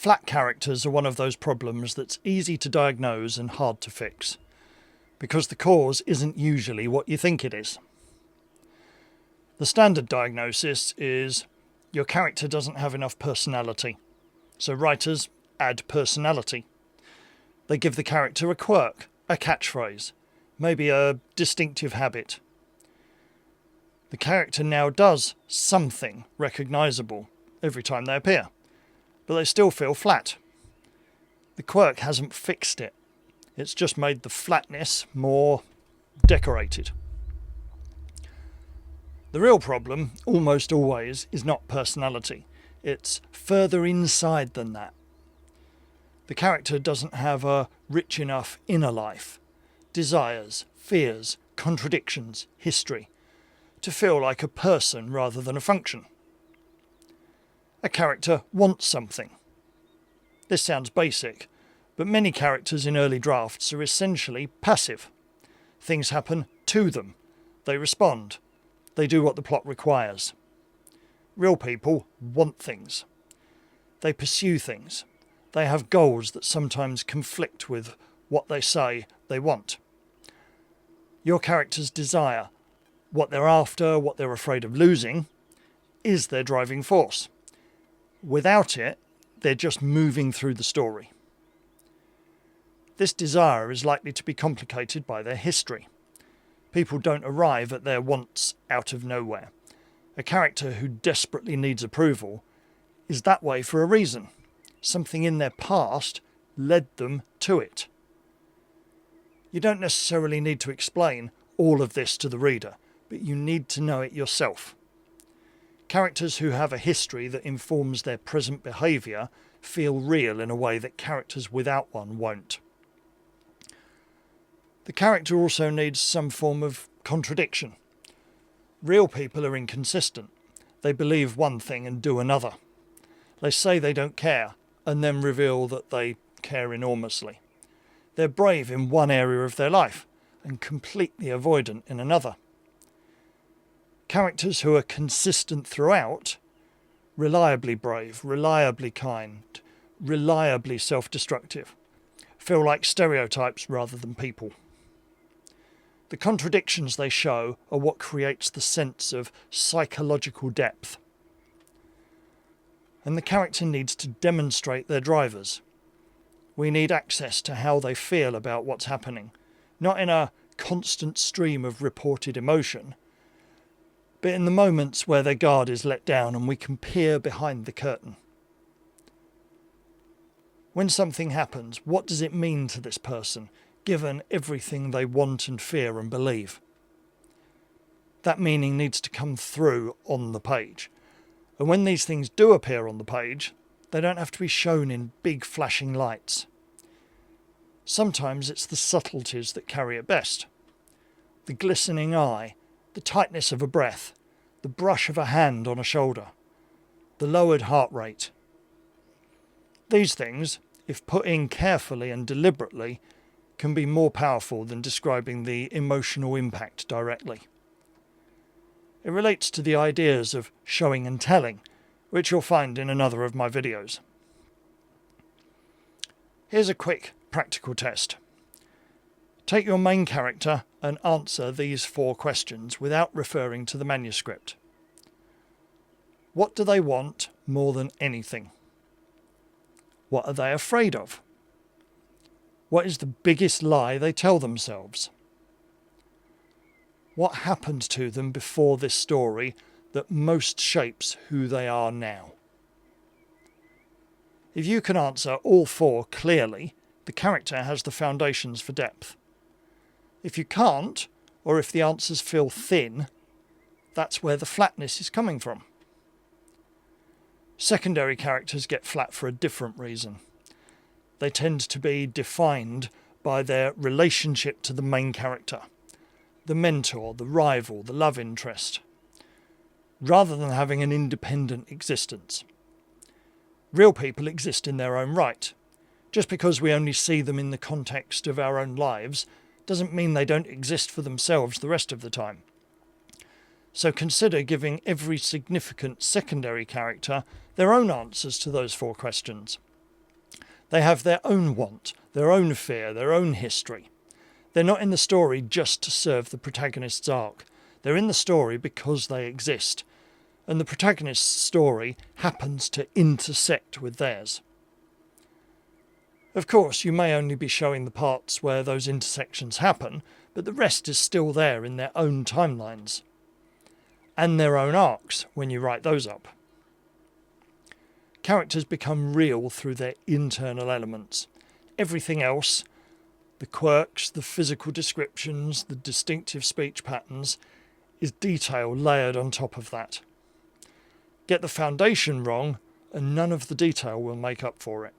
Flat characters are one of those problems that's easy to diagnose and hard to fix, because the cause isn't usually what you think it is. The standard diagnosis is your character doesn't have enough personality, so writers add personality. They give the character a quirk, a catchphrase, maybe a distinctive habit. The character now does something recognisable every time they appear, but they still feel flat. The quirk hasn't fixed it. It's just made the flatness more decorated. The real problem, almost always, is not personality. It's further inside than that. The character doesn't have a rich enough inner life, desires, fears, contradictions, history, to feel like a person rather than a function. A character wants something. This sounds basic, but many characters in early drafts are essentially passive. Things happen to them. They respond. They do what the plot requires. Real people want things. They pursue things. They have goals that sometimes conflict with what they say they want. Your character's desire, what they're after, what they're afraid of losing, is their driving force. Without it, they're just moving through the story. This desire is likely to be complicated by their history. People don't arrive at their wants out of nowhere. A character who desperately needs approval is that way for a reason. Something in their past led them to it. You don't necessarily need to explain all of this to the reader, but you need to know it yourself. Characters who have a history that informs their present behaviour feel real in a way that characters without one won't. The character also needs some form of contradiction. Real people are inconsistent. They believe one thing and do another. They say they don't care and then reveal that they care enormously. They're brave in one area of their life and completely avoidant in another. Characters who are consistent throughout, reliably brave, reliably kind, reliably self-destructive, feel like stereotypes rather than people. The contradictions they show are what creates the sense of psychological depth. And the character needs to demonstrate their drivers. We need access to how they feel about what's happening, not in a constant stream of reported emotion, but in the moments where their guard is let down and we can peer behind the curtain. When something happens, what does it mean to this person, given everything they want and fear and believe? That meaning needs to come through on the page. And when these things do appear on the page, they don't have to be shown in big flashing lights. Sometimes it's the subtleties that carry it best. The glistening eye, the tightness of a breath, the brush of a hand on a shoulder, the lowered heart rate. These things, if put in carefully and deliberately, can be more powerful than describing the emotional impact directly. It relates to the ideas of showing and telling, which you'll find in another of my videos. Here's a quick practical test. Take your main character and answer these 4 questions without referring to the manuscript. What do they want more than anything? What are they afraid of? What is the biggest lie they tell themselves? What happened to them before this story that most shapes who they are now? If you can answer all 4 clearly, the character has the foundations for depth. If you can't, or if the answers feel thin, that's where the flatness is coming from. Secondary characters get flat for a different reason. They tend to be defined by their relationship to the main character, the mentor, the rival, the love interest, rather than having an independent existence. Real people exist in their own right. Just because we only see them in the context of our own lives doesn't mean they don't exist for themselves the rest of the time. So consider giving every significant secondary character their own answers to those 4 questions. They have their own want, their own fear, their own history. They're not in the story just to serve the protagonist's arc. They're in the story because they exist, and the protagonist's story happens to intersect with theirs. Of course, you may only be showing the parts where those intersections happen, but the rest is still there in their own timelines, and their own arcs when you write those up. Characters become real through their internal elements. Everything else, the quirks, the physical descriptions, the distinctive speech patterns, is detail layered on top of that. Get the foundation wrong, and none of the detail will make up for it.